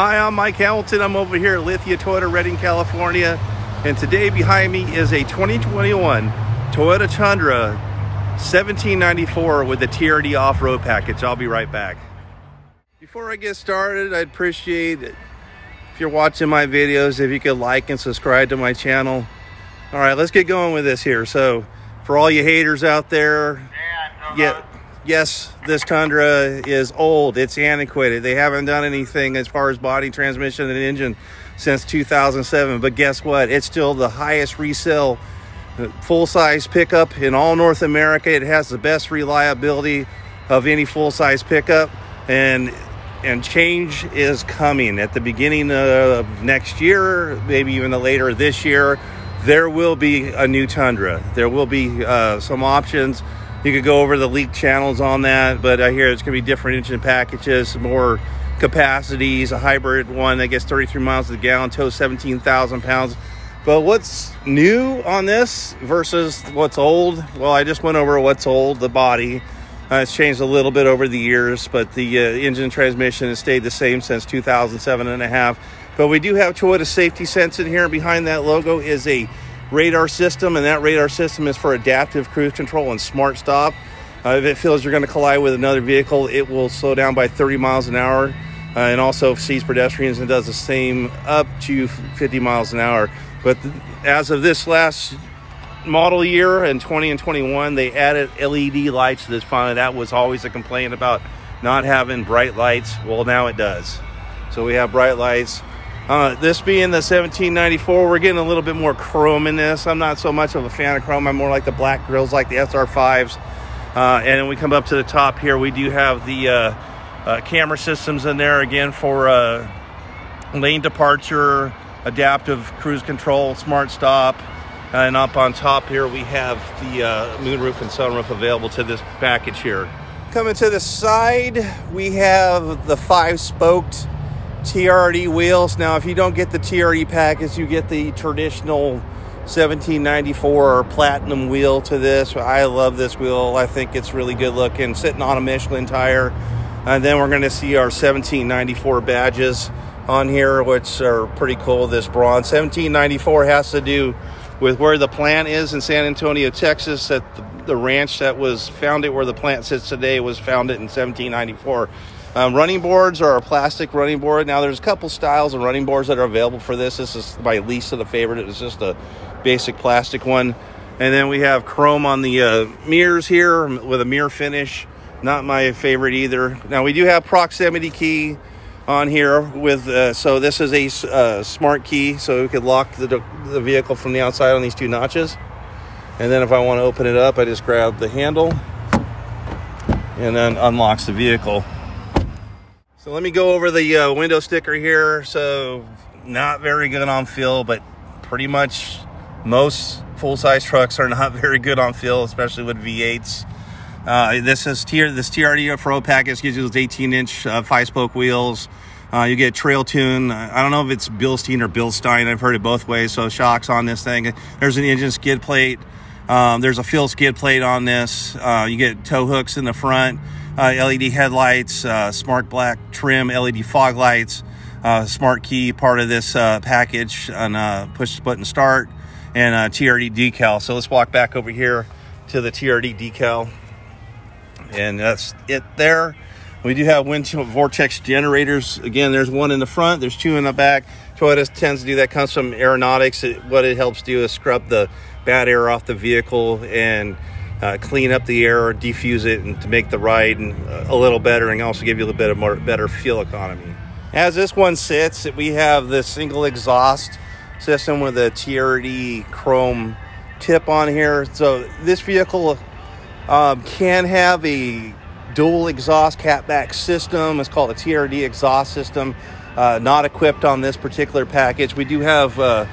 Hi, I'm Mike Hamilton. I'm over here at Lithia Toyota, Redding, California. And today behind me is a 2021 Toyota Tundra 1794 with the TRD off-road package. I'll be right back. Before I get started, I'd appreciate it if you're watching my videos, if you could like and subscribe to my channel. All right, let's get going with this here. So for all you haters out there, yes, this Tundra is old. It's antiquated. They haven't done anything as far as body, transmission, and engine since 2007. But guess what? It's still the highest resale full-size pickup in all North America. It has the best reliability of any full-size pickup, and change is coming at the beginning of next year, maybe even later this year. There will be a new Tundra. There will be some options. You could go over the leaked channels on that, but I hear it's going to be different engine packages, more capacities, a hybrid one that gets 33 miles to the gallon, tows 17,000 pounds. But what's new on this versus what's old? Well, I just went over what's old, the body. It's changed a little bit over the years, but the engine transmission has stayed the same since 2007 and a half. But we do have Toyota safety sense in here. Behind that logo is a radar system, and that radar system is for adaptive cruise control and smart stop. If it feels you're going to collide with another vehicle, it will slow down by 30 miles an hour, and also sees pedestrians and does the same up to 50 miles an hour. But as of this last model year in 20 and 21, they added LED lights to this. Finally, that was always a complaint about not having bright lights. Well, now it does. So we have bright lights. This being the 1794, we're getting a little bit more chrome in this. I'm not so much of a fan of chrome. I'm more like the black grills, like the SR5s. And then we come up to the top here. We do have the camera systems in there again for lane departure, adaptive cruise control, smart stop. And up on top here, we have the moonroof and sunroof available to this package here. Coming to the side, we have the 5-spoked TRD wheels. Now, if you don't get the TRD package, you get the traditional 1794 platinum wheel to this. I love this wheel. I think it's really good looking, sitting on a Michelin tire. And then we're going to see our 1794 badges on here, which are pretty cool. This bronze 1794 has to do with where the plant is in San Antonio, Texas. At the ranch that was founded where the plant sits today was founded in 1794. Running boards are a plastic running board. Now, there's a couple styles of running boards that are available for this. This is my least of the favorite. It's just a basic plastic one. And then we have chrome on the mirrors here with a mirror finish. Not my favorite either. Now, we do have proximity key on here with, so this is a smart key, so we could lock the vehicle from the outside on these two notches. And then if I want to open it up, I just grab the handle and then unlocks the vehicle. So let me go over the window sticker here. So not very good on feel, but pretty much most full-size trucks are not very good on feel, especially with V8s. This TRD off-road package gives you those 18-inch 5-spoke wheels. You get trail tune. I don't know if it's Bilstein or Bilstein. I've heard it both ways. So shocks on this thing. There's an engine skid plate. There's a fill skid plate on this. You get tow hooks in the front. LED headlights, smart black trim, LED fog lights, smart key part of this package, and push button start, and TRD decal. So let's walk back over here to the TRD decal, and that's it there. We do have Windshield Vortex generators. Again, there's one in the front, there's two in the back. Toyota tends to do that. Comes from aeronautics. What it helps do is scrub the bad air off the vehicle and clean up the air, diffuse it, and to make the ride a little better, and also give you a little bit of more better fuel economy. As this one sits, we have the single exhaust system with a TRD chrome tip on here. So this vehicle can have a dual exhaust catback system. It's called a TRD exhaust system. Not equipped on this particular package. We do have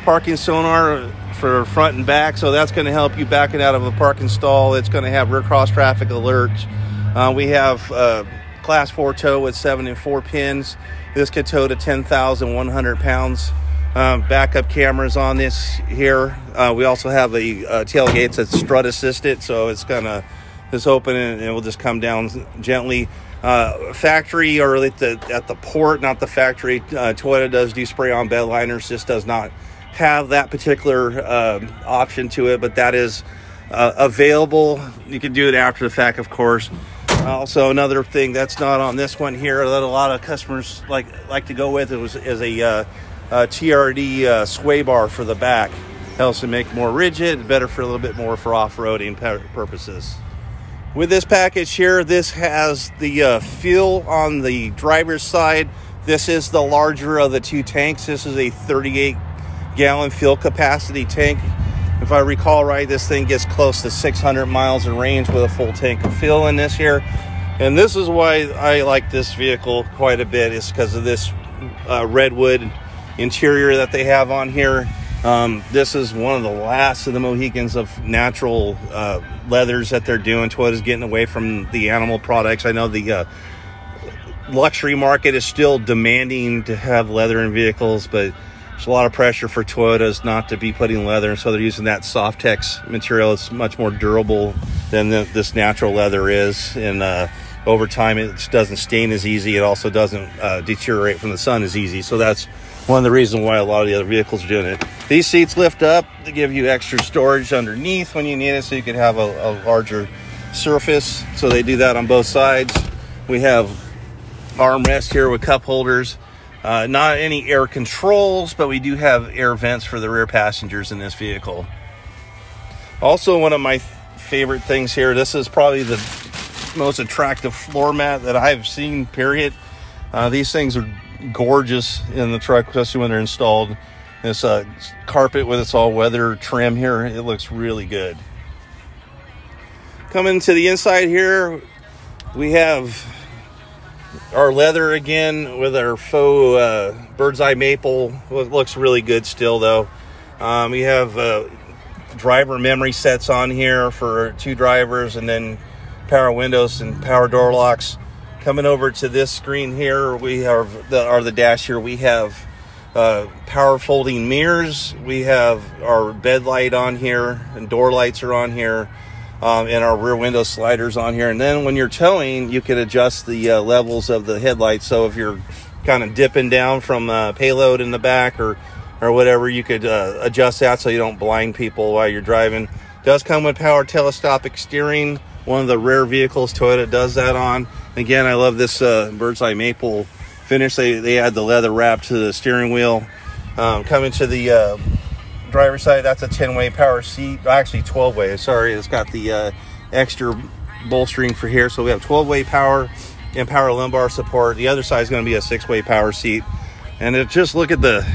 parking sonar for front and back, so that's going to help you backing out of a parking stall. It's going to have rear cross traffic alerts. We have class 4 tow with 7 and 4 pins. This could tow to 10,100 pounds. Backup cameras on this here. We also have the tailgates that's strut assisted, so it's gonna just open and it will just come down gently. factory, or at the port, not the factory. Toyota does do spray-on bed liners, just does not have that particular option to it, but that is available. You can do it after the fact, of course. Also, another thing that's not on this one here that a lot of customers like to go with is a TRD sway bar for the back. Helps to make more rigid, better for a little bit more for off-roading purposes. With this package here, this has the fuel on the driver's side. This is the larger of the two tanks. This is a 38-gallon fuel capacity tank. If I recall right, this thing gets close to 600 miles in range with a full tank of fuel in this here. And this is why I like this vehicle quite a bit, is because of this redwood interior that they have on here. This is one of the last of the Mohicans of natural leathers that they're doing. Toyota's getting away from the animal products. I know the luxury market is still demanding to have leather in vehicles, but there's a lot of pressure for Toyotas not to be putting leather, and so they're using that Softex material. It's much more durable than this natural leather is, and over time it doesn't stain as easy. It also doesn't deteriorate from the sun as easy, so that's one of the reasons why a lot of the other vehicles are doing it. These seats lift up to give you extra storage underneath when you need it, so you can have a larger surface. So they do that on both sides. We have armrest here with cup holders. Not any air controls, but we do have air vents for the rear passengers in this vehicle. Also, one of my favorite things here, this is probably the most attractive floor mat that I've seen, period. These things are gorgeous in the truck, especially when they're installed. This carpet with its all-weather trim here, it looks really good. Coming to the inside here, we have our leather again with our faux bird's eye maple. It looks really good still, though. We have driver memory sets on here for 2 drivers, and then power windows and power door locks. Coming over to this screen here, we have the dash here. We have power folding mirrors. We have our bed light on here, and door lights are on here. And our rear window sliders on here. And then when you're towing, you can adjust the levels of the headlights. So if you're kind of dipping down from payload in the back or whatever, you could adjust that so you don't blind people while you're driving. It does come with power telescopic steering. One of the rare vehicles Toyota does that on. Again, I love this bird's eye maple finish. They add the leather wrap to the steering wheel. Coming to the driver's side, that's a 10-way power seat, actually 12-way, sorry. It's got the extra bolstering for here, so we have 12-way power and power lumbar support. The other side is going to be a 6-way power seat. And just look at the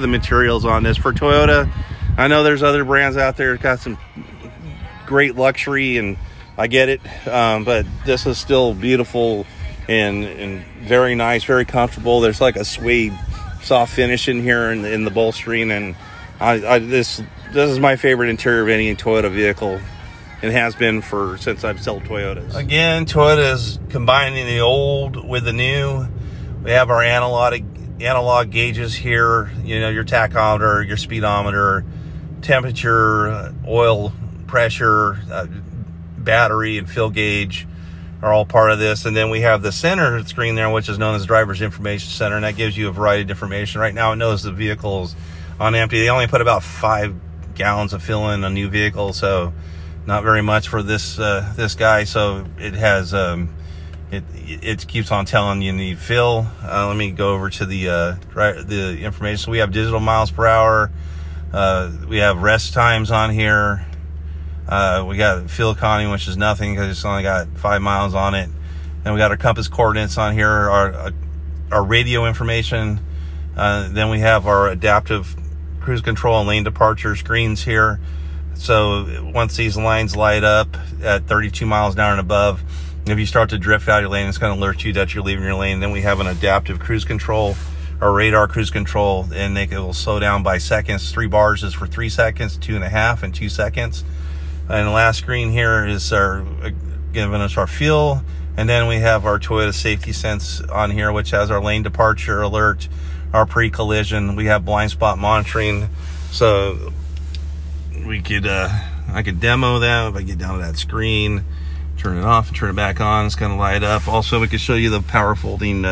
materials on this. For Toyota, I know there's other brands out there that got some great luxury, and I get it, but this is still beautiful and very nice, very comfortable. There's like a suede soft finish in here in the bolstering, and this is my favorite interior of any Toyota vehicle. It has been since I've sold Toyotas. Again, Toyota is combining the old with the new. We have our analog gauges here. You know, your tachometer, your speedometer, temperature, oil pressure, battery, and fuel gauge are all part of this. And then we have the center screen there, which is known as Driver's Information Center, and that gives you a variety of information. Right now, it knows the vehicle's on empty. They only put about 5 gallons of fuel in a new vehicle, so not very much for this guy. So it has it keeps on telling you need fuel. Let me go over to the information. So we have digital miles per hour. We have rest times on here. We got fuel economy, which is nothing because it's only got 5 miles on it. Then we got our compass coordinates on here. Our radio information. Then we have our adaptive cruise control and lane departure screens here. So once these lines light up at 32 miles an hour and above, if you start to drift out of your lane, it's going to alert you that you're leaving your lane. Then we have an adaptive cruise control, or radar cruise control, and it will slow down by seconds. 3 bars is for 3 seconds, 2.5, and 2 seconds. And the last screen here is giving us our fuel. And then we have our Toyota Safety Sense on here, which has our lane departure alert, our pre-collision. We have blind spot monitoring. So we could, I could demo that if I get down to that screen. Turn it off and turn it back on. It's going to light up. Also, we can show you the power folding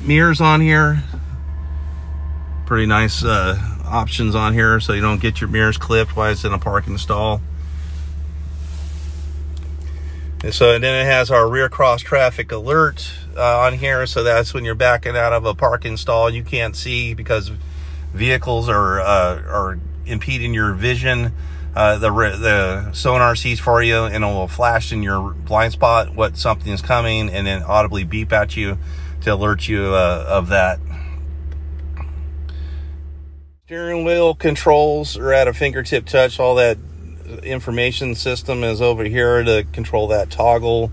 mirrors on here. Pretty nice options on here, so you don't get your mirrors clipped while it's in a parking stall. And then it has our rear cross traffic alert on here, so that's when you're backing out of a parking stall. You can't see because vehicles are impeding your vision. The sonar sees for you, and it will flash in your blind spot what something is coming, and then audibly beep at you to alert you of that. Steering wheel controls are at a fingertip touch. All that information system is over here to control that toggle.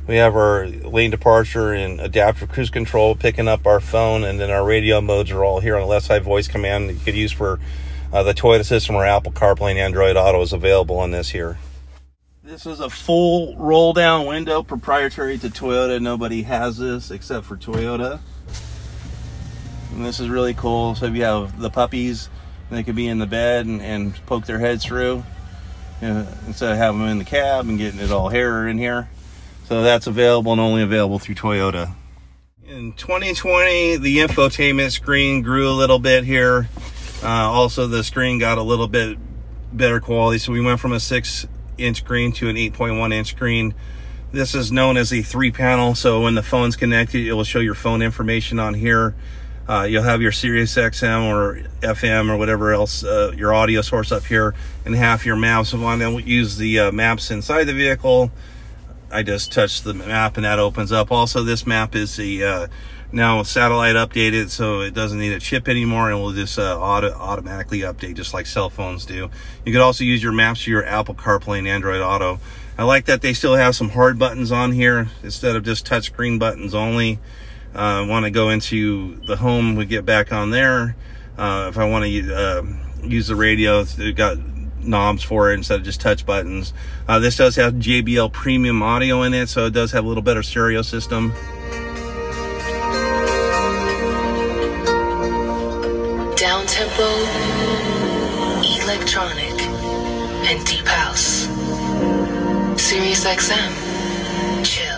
We have our lane departure and adaptive cruise control picking up our phone, and then our radio modes are all here on the left side. Voice command that you could use for the Toyota system, or Apple CarPlay and Android Auto is available on this here. This is a full roll down window, proprietary to Toyota. Nobody has this except for Toyota. And this is really cool. So if you have the puppies, they could be in the bed and poke their heads through, instead of having them in the cab and getting it all hair in here. So that's available and only available through Toyota. In 2020, the infotainment screen grew a little bit here. Also, the screen got a little bit better quality. So we went from a 6-inch screen to an 8.1-inch screen. This is known as a 3-panel. So when the phone's connected, it will show your phone information on here. You'll have your Sirius XM or FM or whatever else, your audio source up here, and half your maps. So when I use the maps inside the vehicle, I just touch the map and that opens up. Also, this map is now satellite updated, so it doesn't need a chip anymore, and will just automatically update just like cell phones do. You could also use your maps for your Apple CarPlay and Android Auto. I like that they still have some hard buttons on here instead of just touchscreen buttons only. I want to go into the home, we get back on there. If I want to use the radio, they've got knobs for it instead of just touch buttons. This does have JBL premium audio in it, so it does have a little better stereo system. Down-tempo, electronic, and deep house. Sirius XM, chill.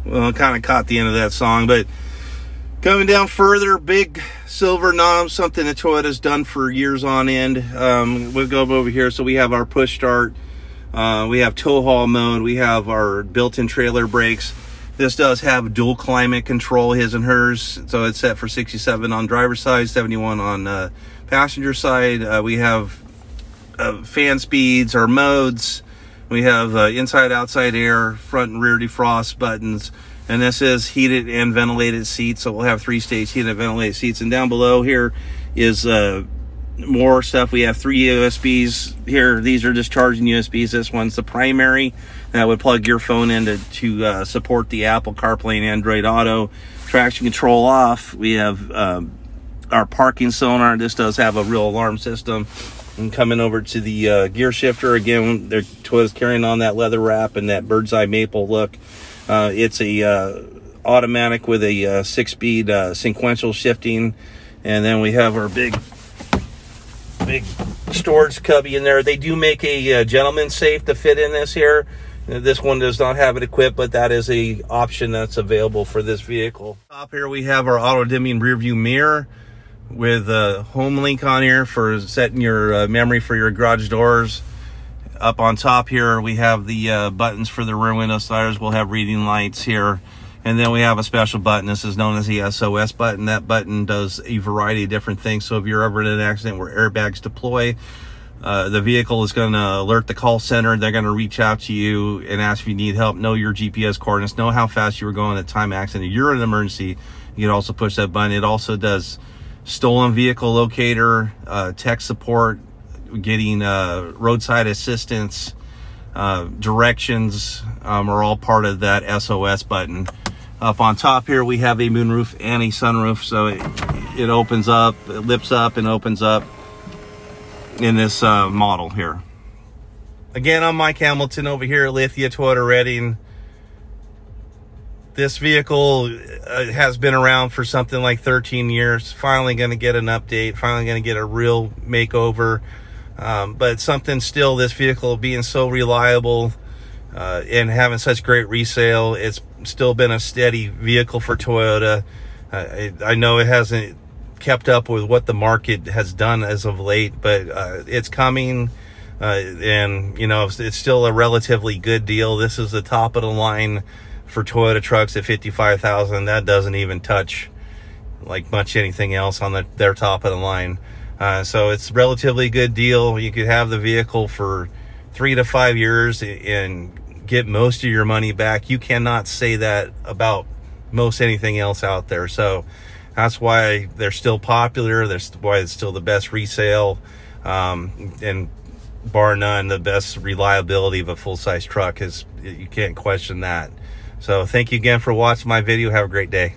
Well, I kind of caught the end of that song, but coming down further, big silver knobs, something that Toyota's done for years on end. We'll go over here. So we have our push start, we have tow haul mode, we have our built-in trailer brakes. This does have dual climate control, his and hers, so it's set for 67 on driver's side, 71 on passenger side. We have fan speeds, our modes. We have inside, outside air, front and rear defrost buttons. And this is heated and ventilated seats. So we'll have 3-stage heated and ventilated seats. And down below here is more stuff. We have 3 USBs here. These are just charging USBs. This one's the primary. That would plug your phone in to support the Apple CarPlay and Android Auto. Traction control off. We have our parking sonar. This does have a real alarm system. And coming over to the gear shifter, again, Toyota's carrying on that leather wrap and that bird's eye maple look. It's a automatic with a 6-speed sequential shifting. And then we have our big storage cubby in there. They do make a gentleman's safe to fit in this here. This one does not have it equipped, but that is a option that's available for this vehicle. Up here we have our auto dimming rear view mirror with a home link on here for setting your memory for your garage doors. Up on top here we have the buttons for the rear window sliders. We'll have reading lights here, and then we have a special button. This is known as the SOS button. That button does a variety of different things. So if you're ever in an accident where airbags deploy, the vehicle is going to alert the call center. They're going to reach out to you and ask if you need help, know your GPS coordinates, know how fast you were going at the time of accident. If you're in an emergency, you can also push that button. It also does stolen vehicle locator, tech support, getting roadside assistance, directions are all part of that SOS button. Up on top here we have a moonroof and a sunroof, so it opens up, it lifts up and opens up in this model here. Again, I'm Mike Hamilton over here at Lithia Toyota Redding. This vehicle has been around for something like 13 years. Finally going to get an update. Finally going to get a real makeover. But something still, this vehicle being so reliable and having such great resale, it's still been a steady vehicle for Toyota. I know it hasn't kept up with what the market has done as of late, but it's coming. And you know, it's still a relatively good deal. This is the top of the line for Toyota trucks at $55,000. That doesn't even touch like much anything else on their top of the line. So it's a relatively good deal. You could have the vehicle for 3 to 5 years and get most of your money back. You cannot say that about most anything else out there. So that's why they're still popular. That's why it's still the best resale. And bar none, the best reliability of a full-size truck is, you can't question that. So thank you again for watching my video. Have a great day.